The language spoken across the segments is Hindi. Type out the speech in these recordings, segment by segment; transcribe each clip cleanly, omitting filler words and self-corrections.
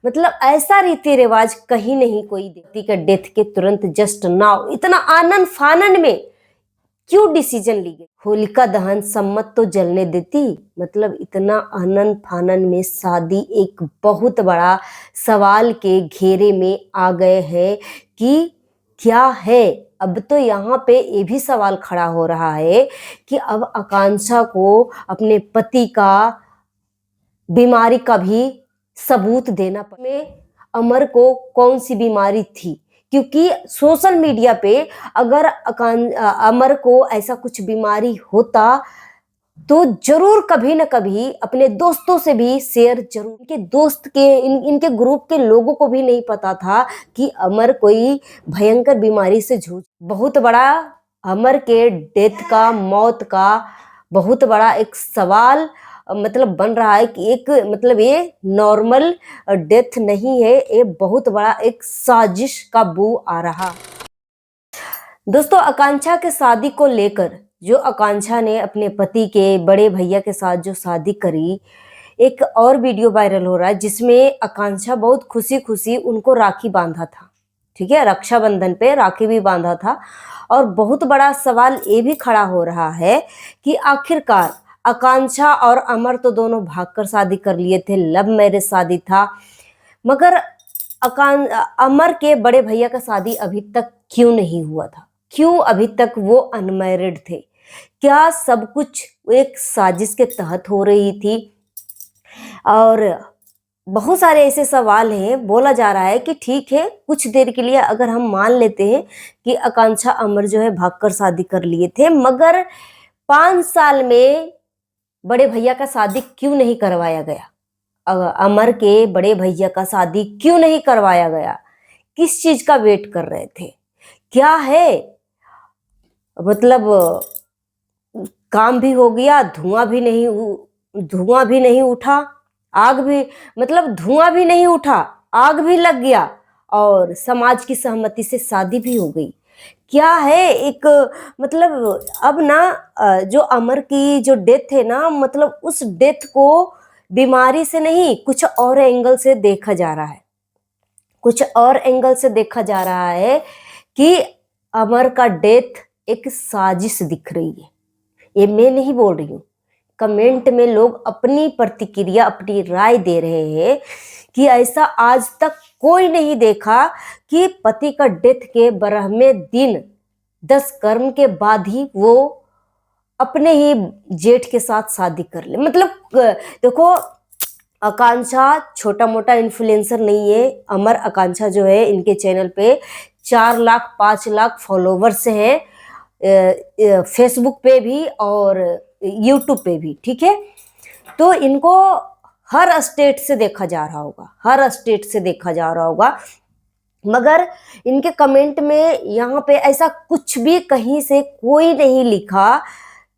मतलब ऐसा रीति रिवाज कहीं नहीं कोई व्यक्ति के डेथ के तुरंत जस्ट नाउ इतना आनन फानन में क्यों डिसीजन ली गई। होलिका दहन सम्मत तो जलने देती, मतलब इतना आनन फानन में शादी एक बहुत बड़ा सवाल के घेरे में आ गए हैं कि क्या है। अब तो यहाँ पे ये भी सवाल खड़ा हो रहा है कि अब आकांक्षा को अपने पति का बीमारी का भी सबूत देना में अमर को कौन सी बीमारी थी, क्योंकि सोशल मीडिया पे अगर अमर को ऐसा कुछ बीमारी होता तो जरूर कभी ना कभी अपने दोस्तों से भी शेयर जरूर। इनके दोस्त के इनके ग्रुप के लोगों को भी नहीं पता था कि अमर कोई भयंकर बीमारी से जूझ। बहुत बड़ा अमर के डेथ का मौत का बहुत बड़ा एक सवाल मतलब बन रहा है कि एक मतलब ये नॉर्मल डेथ नहीं है, ये बहुत बड़ा एक साजिश का बू आ रहा। दोस्तों आकांक्षा के शादी को लेकर जो आकांक्षा ने अपने पति के बड़े भैया के साथ जो शादी करी, एक और वीडियो वायरल हो रहा है जिसमें आकांक्षा बहुत खुशी खुशी उनको राखी बांधा था। ठीक है, रक्षाबंधन पे राखी भी बांधा था। और बहुत बड़ा सवाल ये भी खड़ा हो रहा है कि आखिरकार आकांक्षा और अमर तो दोनों भागकर शादी कर लिए थे, लव मैरिज शादी था, मगर अमर के बड़े भैया का शादी अभी तक क्यों नहीं हुआ था, क्यों अभी तक वो अनमैरिड थे, क्या सब कुछ एक साजिश के तहत हो रही थी। और बहुत सारे ऐसे सवाल हैं। बोला जा रहा है कि ठीक है कुछ देर के लिए अगर हम मान लेते हैं कि आकांक्षा अमर जो है भागकर शादी कर लिए थे, मगर 5 साल में बड़े भैया का शादी क्यों नहीं करवाया गया, अमर के बड़े भैया का शादी क्यों नहीं करवाया गया, किस चीज का वेट कर रहे थे, क्या है। मतलब काम भी हो गया, धुआं भी नहीं उठा, आग भी मतलब धुआं भी नहीं उठा, आग भी लग गया और समाज की सहमति से शादी भी हो गई। क्या है एक मतलब अब ना जो अमर की जो डेथ है ना, मतलब उस डेथ को बीमारी से नहीं कुछ और एंगल से देखा जा रहा है, कुछ और एंगल से देखा जा रहा है कि अमर का डेथ एक साजिश दिख रही है। ये मैं नहीं बोल रही हूँ, कमेंट में लोग अपनी प्रतिक्रिया अपनी राय दे रहे हैं कि ऐसा आज तक कोई नहीं देखा कि पति का डेथ के 12वें दिन 10 कर्म के बाद ही वो अपने ही जेठ के साथ शादी कर ले। मतलब देखो आकांक्षा छोटा मोटा इन्फ्लुएंसर नहीं है। अमर आकांक्षा जो है इनके चैनल पे 4 लाख 5 लाख फॉलोवर्स हैं, फेसबुक पे भी और यूट्यूब पे भी। ठीक है, तो इनको हर स्टेट से देखा जा रहा होगा, हर स्टेट से देखा जा रहा होगा, मगर इनके कमेंट में यहाँ पे ऐसा कुछ भी कहीं से कोई नहीं लिखा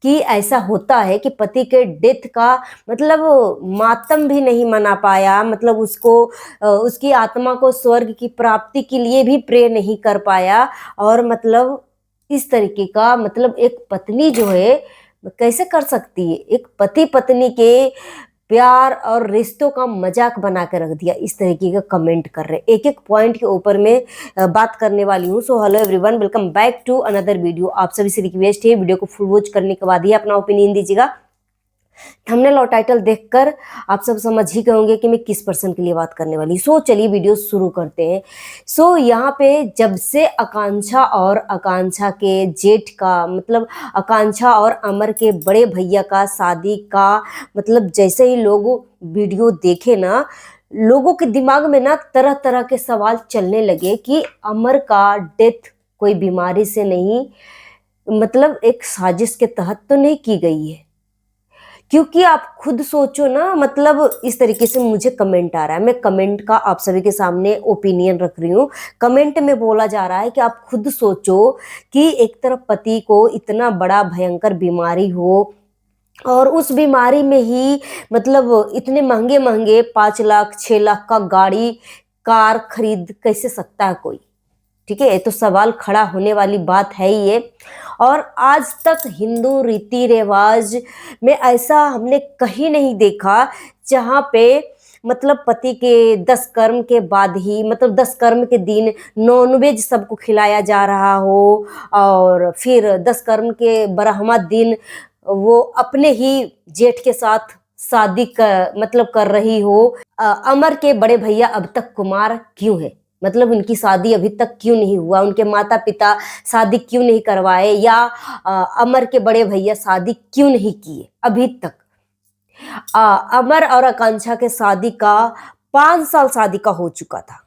कि ऐसा होता है कि पति के डेथ का मतलब मातम भी नहीं मना पाया, मतलब उसको उसकी आत्मा को स्वर्ग की प्राप्ति के लिए भी प्रे नहीं कर पाया। और मतलब इस तरीके का मतलब एक पत्नी जो है कैसे कर सकती है, एक पति पत्नी के प्यार और रिश्तों का मजाक बना के रख दिया। इस तरीके का कमेंट कर रहे, एक एक पॉइंट के ऊपर में बात करने वाली हूँ। So hello everyone, welcome back to another video. आप सभी से रिक्वेस्ट है वीडियो को फुल वॉच करने के बाद ही अपना ओपिनियन दीजिएगा। थंबनेल और टाइटल देखकर आप सब समझ ही गए होंगे कि मैं किस पर्सन के लिए बात करने वाली। सो चलिए वीडियो शुरू करते हैं। सो यहाँ पे जब से आकांक्षा और आकांक्षा के जेठ का मतलब आकांक्षा और अमर के बड़े भैया का शादी का मतलब जैसे ही लोग वीडियो देखे ना, लोगों के दिमाग में ना तरह तरह के सवाल चलने लगे कि अमर का डेथ कोई बीमारी से नहीं, मतलब एक साजिश के तहत तो नहीं की गई है। क्योंकि आप खुद सोचो ना, मतलब इस तरीके से मुझे कमेंट आ रहा है, मैं कमेंट का आप सभी के सामने ओपिनियन रख रही हूँ। कमेंट में बोला जा रहा है कि आप खुद सोचो कि एक तरफ पति को इतना बड़ा भयंकर बीमारी हो और उस बीमारी में ही मतलब इतने महंगे महंगे 5 लाख 6 लाख का गाड़ी कार खरीद कैसे सकता है कोई। ठीक है, ये तो सवाल खड़ा होने वाली बात है ही ये। और आज तक हिंदू रीति रिवाज में ऐसा हमने कहीं नहीं देखा जहाँ पे मतलब पति के 10 कर्म के बाद ही, मतलब 10 कर्म के दिन नॉनवेज सबको खिलाया जा रहा हो, और फिर 10 कर्म के 12वां दिन वो अपने ही जेठ के साथ शादी मतलब कर रही हो। अमर के बड़े भैया अब तक कुमार क्यों है, मतलब उनकी शादी अभी तक क्यों नहीं हुआ, उनके माता पिता शादी क्यों नहीं करवाए, या अमर के बड़े भैया शादी क्यों नहीं किए अभी तक। अमर और आकांक्षा के शादी का 5 साल शादी का हो चुका था,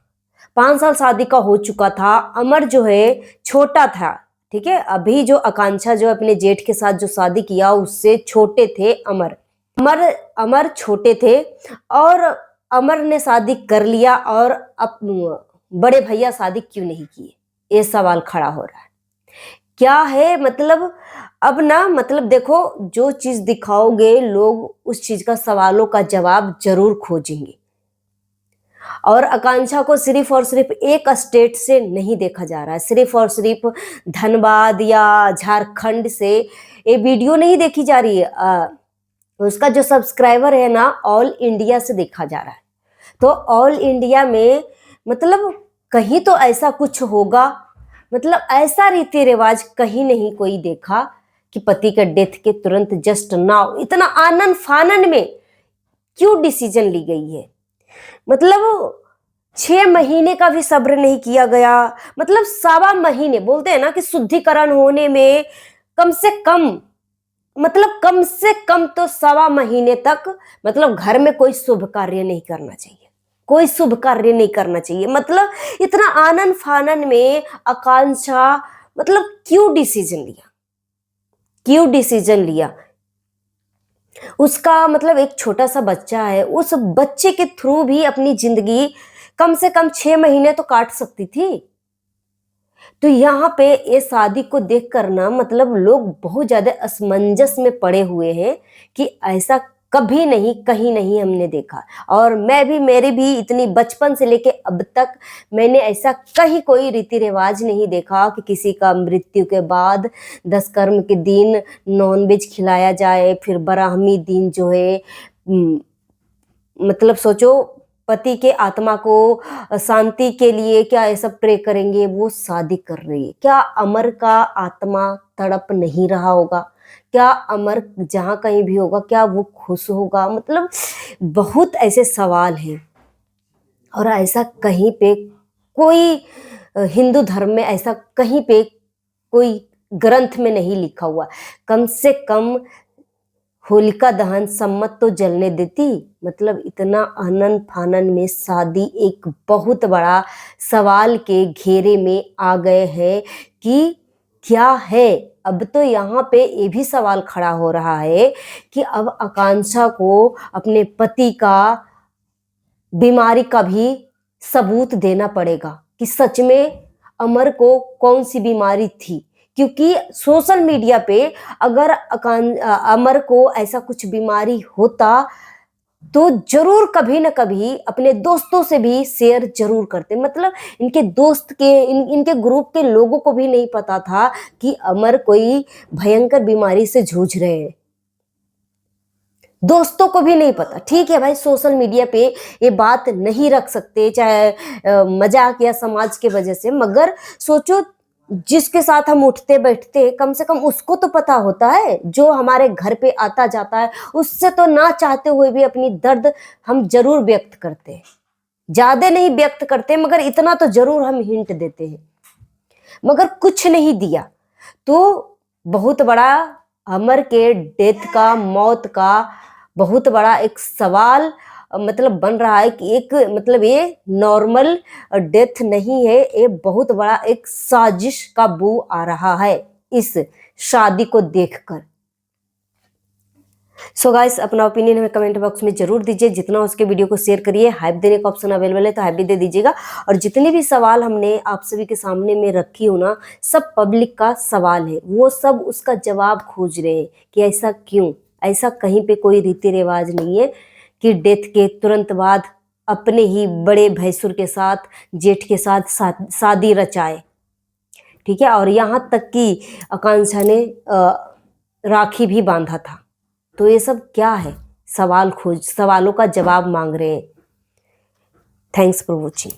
5 साल शादी का हो चुका था। अमर जो है छोटा था, ठीक है, अभी जो आकांक्षा जो अपने जेठ के साथ जो शादी किया उससे छोटे थे अमर। अमर छोटे थे और अमर ने शादी कर लिया, और अब बड़े भैया शादी क्यों नहीं किए, ये सवाल खड़ा हो रहा है। क्या है मतलब, अब ना मतलब देखो, जो चीज दिखाओगे लोग उस चीज का सवालों का जवाब जरूर खोजेंगे। और आकांक्षा को सिर्फ और सिर्फ एक स्टेट से नहीं देखा जा रहा है, सिर्फ और सिर्फ धनबाद या झारखंड से ये वीडियो नहीं देखी जा रही है। उसका जो सब्सक्राइबर है ना, ऑल इंडिया से देखा जा रहा है। तो ऑल इंडिया में मतलब कहीं तो ऐसा कुछ होगा, मतलब ऐसा रीति रिवाज कहीं नहीं कोई देखा कि पति के डेथ के तुरंत जस्ट नाउ इतना आनन फानन में क्यों डिसीजन ली गई है। मतलब 6 महीने का भी सब्र नहीं किया गया, मतलब 1.25 महीने, बोलते हैं ना कि शुद्धिकरण होने में कम से कम, मतलब कम से कम तो 1.25 महीने तक मतलब घर में कोई शुभ कार्य नहीं करना चाहिए, कोई शुभ कार्य नहीं करना चाहिए। मतलब इतना आनन फानन में आकांक्षा मतलब क्यों डिसीजन लिया, क्यों डिसीजन लिया। उसका मतलब एक छोटा सा बच्चा है, उस बच्चे के थ्रू भी अपनी जिंदगी कम से कम 6 महीने तो काट सकती थी। तो यहाँ पे ये शादी को देख कर ना मतलब लोग बहुत ज्यादा असमंजस में पड़े हुए हैं कि ऐसा कभी नहीं कहीं नहीं हमने देखा। और मैं भी, मेरी भी इतनी बचपन से लेके अब तक मैंने ऐसा कहीं कोई रीति रिवाज नहीं देखा कि किसी का मृत्यु के बाद 10 कर्म के दिन नॉनवेज खिलाया जाए, फिर 12वें दिन जो है मतलब सोचो पति के आत्मा को शांति के लिए क्या ऐसा प्रे करेंगे, वो शादी कर रही है। क्या अमर का आत्मा तड़प नहीं रहा होगा, क्या अमर जहां कहीं भी होगा क्या वो खुश होगा, मतलब बहुत ऐसे सवाल हैं। और ऐसा कहीं पे कोई हिंदू धर्म में ऐसा कहीं पे कोई ग्रंथ में नहीं लिखा हुआ, कम से कम होलिका दहन सम्मत तो जलने देती। मतलब इतना आनन फानन में शादी एक बहुत बड़ा सवाल के घेरे में आ गए हैं कि क्या है। अब तो यहाँ पे ये भी सवाल खड़ा हो रहा है कि अब आकांक्षा को अपने पति का बीमारी का भी सबूत देना पड़ेगा कि सच में अमर को कौन सी बीमारी थी। क्योंकि सोशल मीडिया पे अगर अमर को ऐसा कुछ बीमारी होता तो जरूर कभी ना कभी अपने दोस्तों से भी शेयर जरूर करते। मतलब इनके दोस्त के इनके ग्रुप के लोगों को भी नहीं पता था कि अमर कोई भयंकर बीमारी से जूझ रहे हैं, दोस्तों को भी नहीं पता। ठीक है भाई, सोशल मीडिया पे ये बात नहीं रख सकते, चाहे मजाक या समाज के वजह से, मगर सोचो जिसके साथ हम उठते बैठते कम से कम उसको तो पता होता है, जो हमारे घर पे आता जाता है उससे तो ना चाहते हुए भी अपनी दर्द हम जरूर व्यक्त करते हैं। ज्यादा नहीं व्यक्त करते मगर इतना तो जरूर हम हिंट देते हैं, मगर कुछ नहीं दिया। तो बहुत बड़ा अमर के डेथ का, मौत का बहुत बड़ा एक सवाल मतलब बन रहा है कि एक मतलब ये नॉर्मल डेथ नहीं है, ये बहुत बड़ा एक साजिश का बू आ रहा है इस शादी को देखकर। सो गाइस, अपना ओपिनियन हमें कमेंट बॉक्स में जरूर दीजिए, जितना उसके वीडियो को शेयर करिए। हाइप देने का ऑप्शन अवेलेबल है तो हाइप भी दे दीजिएगा। और जितने भी सवाल हमने आप सभी के सामने में रखी हो ना, सब पब्लिक का सवाल है, वो सब उसका जवाब खोज रहे हैं कि ऐसा क्यों। ऐसा कहीं पे कोई रीति रिवाज नहीं है कि डेथ के तुरंत बाद अपने ही बड़े भैंसुर के साथ, जेठ के साथ शादी रचाए, ठीक है। और यहाँ तक कि आकांक्षा ने राखी भी बांधा था। तो ये सब क्या है, सवालों का जवाब मांग रहे हैं। Thanks for watching.